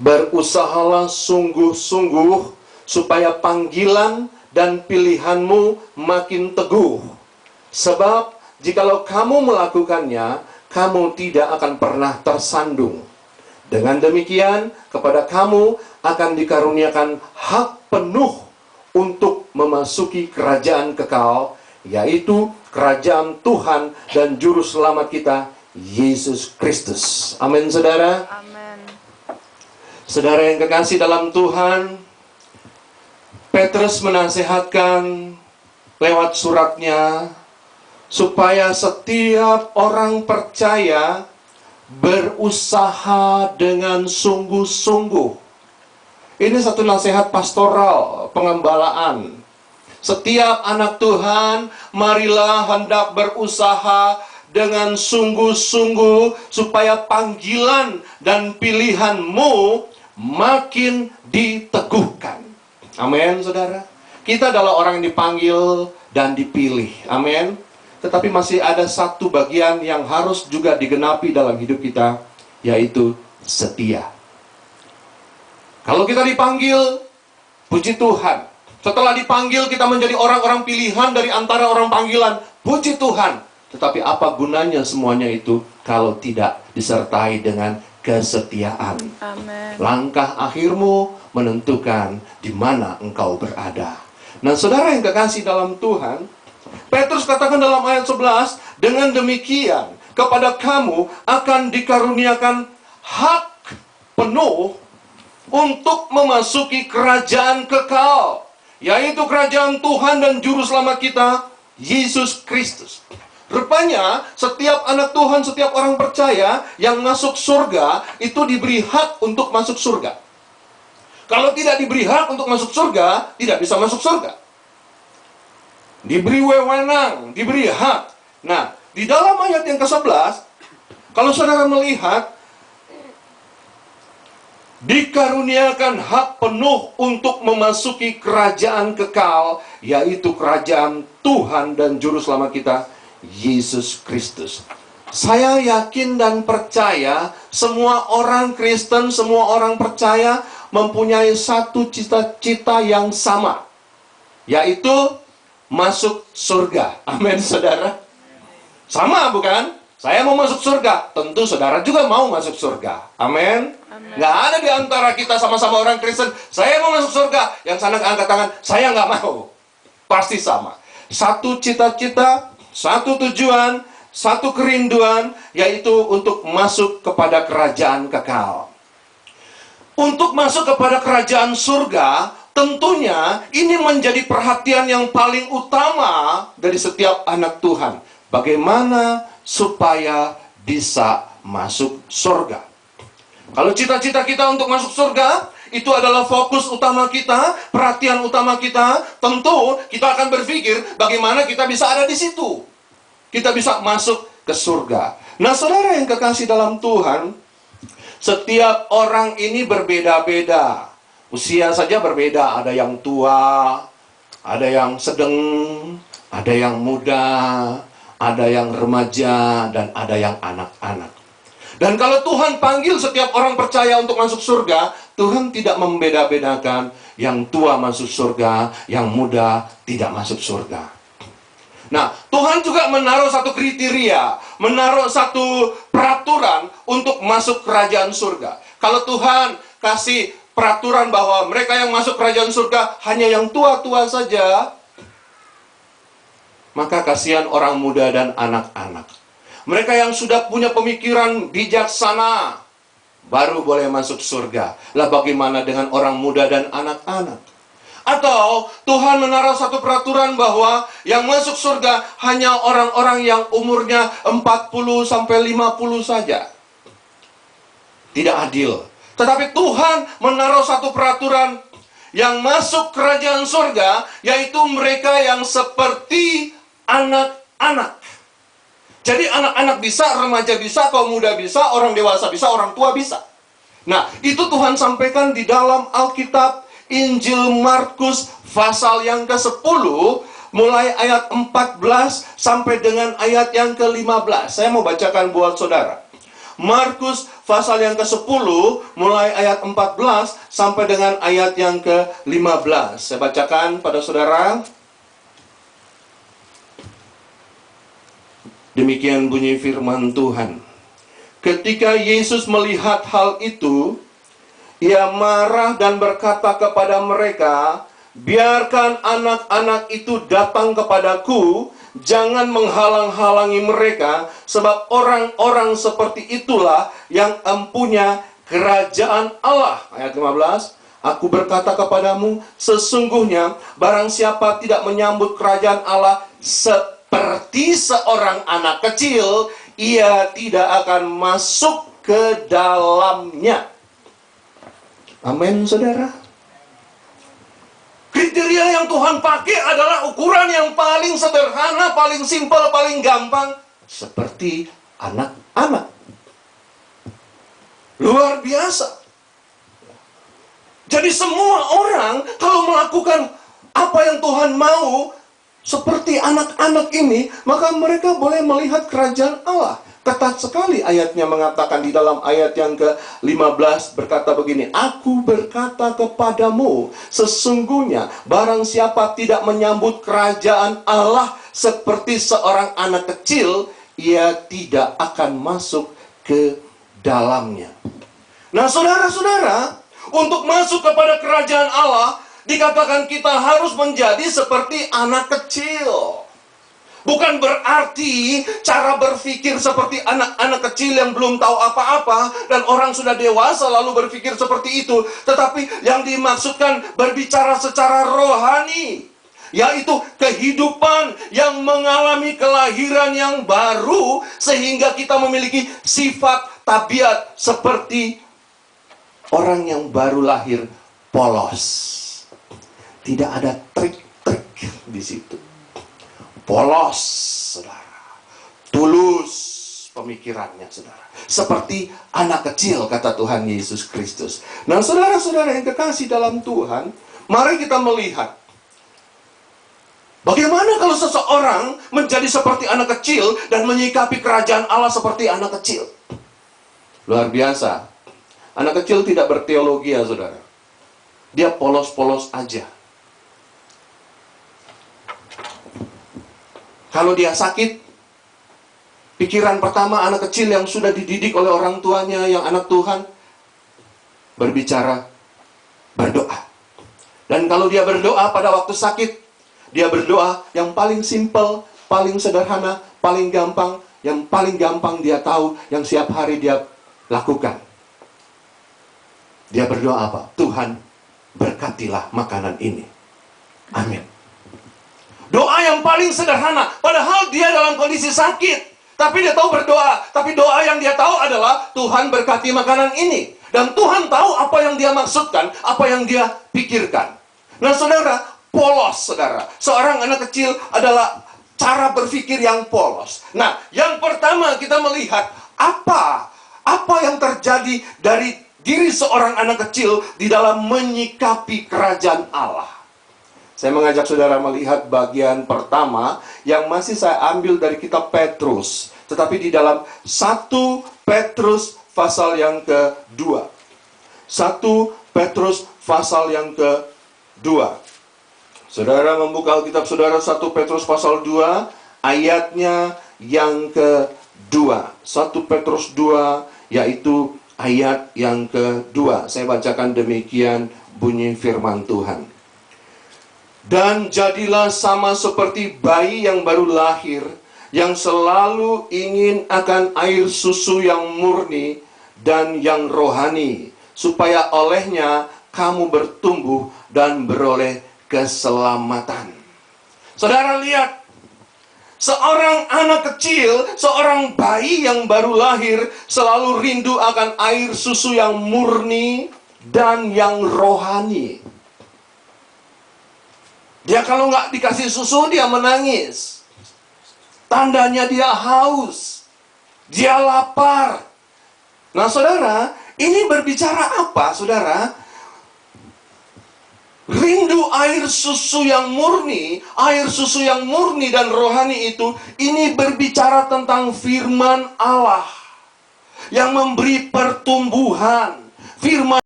Berusahalah sungguh-sungguh supaya panggilan dan pilihanmu makin teguh. Sebab jikalau kamu melakukannya, kamu tidak akan pernah tersandung. Dengan demikian, kepada kamu akan dikaruniakan hak penuh untuk memasuki kerajaan kekal, yaitu kerajaan Tuhan dan Juru Selamat kita, Yesus Kristus. Amin, saudara. Amin. Saudara yang kekasih dalam Tuhan, Petrus menasihatkan lewat suratnya supaya setiap orang percaya berusaha dengan sungguh-sungguh. Ini satu nasihat pastoral, pengembalaan. Setiap anak Tuhan, marilah hendak berusaha dengan sungguh-sungguh supaya panggilan dan pilihanmu makin diteguhkan. Amin, saudara. Kita adalah orang yang dipanggil dan dipilih. Amin. Tetapi masih ada satu bagian yang harus juga digenapi dalam hidup kita, yaitu setia. Kalau kita dipanggil, puji Tuhan. Setelah dipanggil, kita menjadi orang-orang pilihan dari antara orang panggilan. Puji Tuhan. Tetapi apa gunanya semuanya itu kalau tidak disertai dengan kesetiaan? Amin. Langkah akhirmu menentukan di mana engkau berada. Nah, saudara yang kekasih dalam Tuhan, Petrus katakan dalam ayat 11, dengan demikian kepada kamu akan dikaruniakan hak penuh untuk memasuki kerajaan kekal, yaitu kerajaan Tuhan dan Juru Selamat kita, Yesus Kristus. Rupanya setiap anak Tuhan, setiap orang percaya yang masuk surga itu diberi hak untuk masuk surga. Kalau tidak diberi hak untuk masuk surga, tidak bisa masuk surga. Diberi wewenang, diberi hak. Nah, di dalam ayat yang ke-11, kalau saudara melihat, dikaruniakan hak penuh untuk memasuki kerajaan kekal, yaitu kerajaan Tuhan dan Juru Selamat kita, Yesus Kristus. Saya yakin dan percaya semua orang Kristen, semua orang percaya mempunyai satu cita-cita yang sama, yaitu masuk surga. Amin, saudara. Sama bukan? Saya mau masuk surga. Tentu saudara juga mau masuk surga. Amin. Nggak ada di antara kita sama-sama orang Kristen, saya mau masuk surga, yang sana angkat tangan, saya nggak mau. Pasti sama. Satu cita-cita, satu tujuan, satu kerinduan, yaitu untuk masuk kepada kerajaan kekal. Untuk masuk kepada kerajaan surga, tentunya ini menjadi perhatian yang paling utama dari setiap anak Tuhan. Bagaimana supaya bisa masuk surga? Kalau cita-cita kita untuk masuk surga, itu adalah fokus utama kita, perhatian utama kita, tentu kita akan berpikir bagaimana kita bisa ada di situ. Kita bisa masuk ke surga. Nah, saudara yang kekasih dalam Tuhan, setiap orang ini berbeda-beda. Usia saja berbeda, ada yang tua, ada yang sedang, ada yang muda, ada yang remaja, dan ada yang anak-anak. Dan kalau Tuhan panggil setiap orang percaya untuk masuk surga, Tuhan tidak membeda-bedakan yang tua masuk surga, yang muda tidak masuk surga. Nah, Tuhan juga menaruh satu kriteria, menaruh satu peraturan untuk masuk kerajaan surga. Kalau Tuhan kasih peraturan bahwa mereka yang masuk kerajaan surga hanya yang tua-tua saja, maka kasihan orang muda dan anak-anak. Mereka yang sudah punya pemikiran bijaksana baru boleh masuk surga. Lah bagaimana dengan orang muda dan anak-anak? Atau Tuhan menaruh satu peraturan bahwa yang masuk surga hanya orang-orang yang umurnya 40 sampai 50 saja. Tidak adil. Tetapi Tuhan menaruh satu peraturan yang masuk kerajaan surga, yaitu mereka yang seperti anak-anak. Jadi anak-anak bisa, remaja bisa, kaum muda bisa, orang dewasa bisa, orang tua bisa. Nah, itu Tuhan sampaikan di dalam Alkitab Injil Markus pasal yang ke-10, mulai ayat 14 sampai dengan ayat yang ke-15. Saya mau bacakan buat saudara. Markus pasal yang ke-10, mulai ayat 14 sampai dengan ayat yang ke-15. Saya bacakan pada saudara. Demikian bunyi firman Tuhan. Ketika Yesus melihat hal itu, Ia marah dan berkata kepada mereka, "Biarkan anak-anak itu datang kepadaku, jangan menghalang-halangi mereka, sebab orang-orang seperti itulah yang empunya kerajaan Allah." Ayat 15, "Aku berkata kepadamu, sesungguhnya barang siapa tidak menyambut kerajaan Allah seperti seorang anak kecil, ia tidak akan masuk ke dalamnya." Amin, saudara. Kriteria yang Tuhan pakai adalah ukuran yang paling sederhana, paling simpel, paling gampang. Seperti anak-anak. Luar biasa. Jadi semua orang kalau melakukan apa yang Tuhan mau, seperti anak-anak ini, maka mereka boleh melihat kerajaan Allah. Ketat sekali ayatnya mengatakan di dalam ayat yang ke-15 berkata begini, "Aku berkata kepadamu, sesungguhnya barang siapa tidak menyambut kerajaan Allah seperti seorang anak kecil, ia tidak akan masuk ke dalamnya." Nah, saudara-saudara, untuk masuk kepada kerajaan Allah, dikatakan kita harus menjadi seperti anak kecil. Bukan berarti cara berpikir seperti anak-anak kecil yang belum tahu apa-apa dan orang sudah dewasa lalu berpikir seperti itu. Tetapi yang dimaksudkan berbicara secara rohani, yaitu kehidupan yang mengalami kelahiran yang baru, sehingga kita memiliki sifat tabiat seperti orang yang baru lahir, polos. Tidak ada trik-trik di situ. Polos, saudara. Tulus pemikirannya, saudara. Seperti anak kecil, kata Tuhan Yesus Kristus. Nah, saudara-saudara yang kekasih dalam Tuhan, mari kita melihat bagaimana kalau seseorang menjadi seperti anak kecil dan menyikapi kerajaan Allah seperti anak kecil. Luar biasa. Anak kecil tidak berteologi, ya saudara. Dia polos-polos aja. Kalau dia sakit, pikiran pertama anak kecil yang sudah dididik oleh orang tuanya, yang anak Tuhan, berbicara, berdoa. Dan kalau dia berdoa pada waktu sakit, dia berdoa yang paling simpel, paling sederhana, paling gampang, yang paling gampang dia tahu, yang setiap hari dia lakukan. Dia berdoa apa? "Tuhan, berkatilah makanan ini." Amin. Doa yang paling sederhana, padahal dia dalam kondisi sakit, tapi dia tahu berdoa. Tapi doa yang dia tahu adalah, "Tuhan berkati makanan ini." Dan Tuhan tahu apa yang dia maksudkan, apa yang dia pikirkan. Nah, saudara, polos, saudara. Seorang anak kecil adalah cara berpikir yang polos. Nah, yang pertama kita melihat apa yang terjadi dari diri seorang anak kecil di dalam menyikapi kerajaan Allah. Saya mengajak saudara melihat bagian pertama yang masih saya ambil dari kitab Petrus. Tetapi di dalam 1 Petrus pasal yang ke-2. 1 Petrus pasal yang ke-2. Saudara membuka Alkitab saudara 1 Petrus pasal 2, ayatnya yang ke-2. 1 Petrus 2, yaitu ayat yang ke-2. Saya bacakan demikian bunyi firman Tuhan. "Dan jadilah sama seperti bayi yang baru lahir, yang selalu ingin akan air susu yang murni dan yang rohani, supaya olehnya kamu bertumbuh dan beroleh keselamatan." Saudara lihat, seorang anak kecil, seorang bayi yang baru lahir, selalu rindu akan air susu yang murni dan yang rohani. Dia kalau nggak dikasih susu, dia menangis. Tandanya dia haus. Dia lapar. Nah, saudara, ini berbicara apa, saudara? Rindu air susu yang murni dan rohani itu, ini berbicara tentang firman Allah. yang memberi pertumbuhan. Firman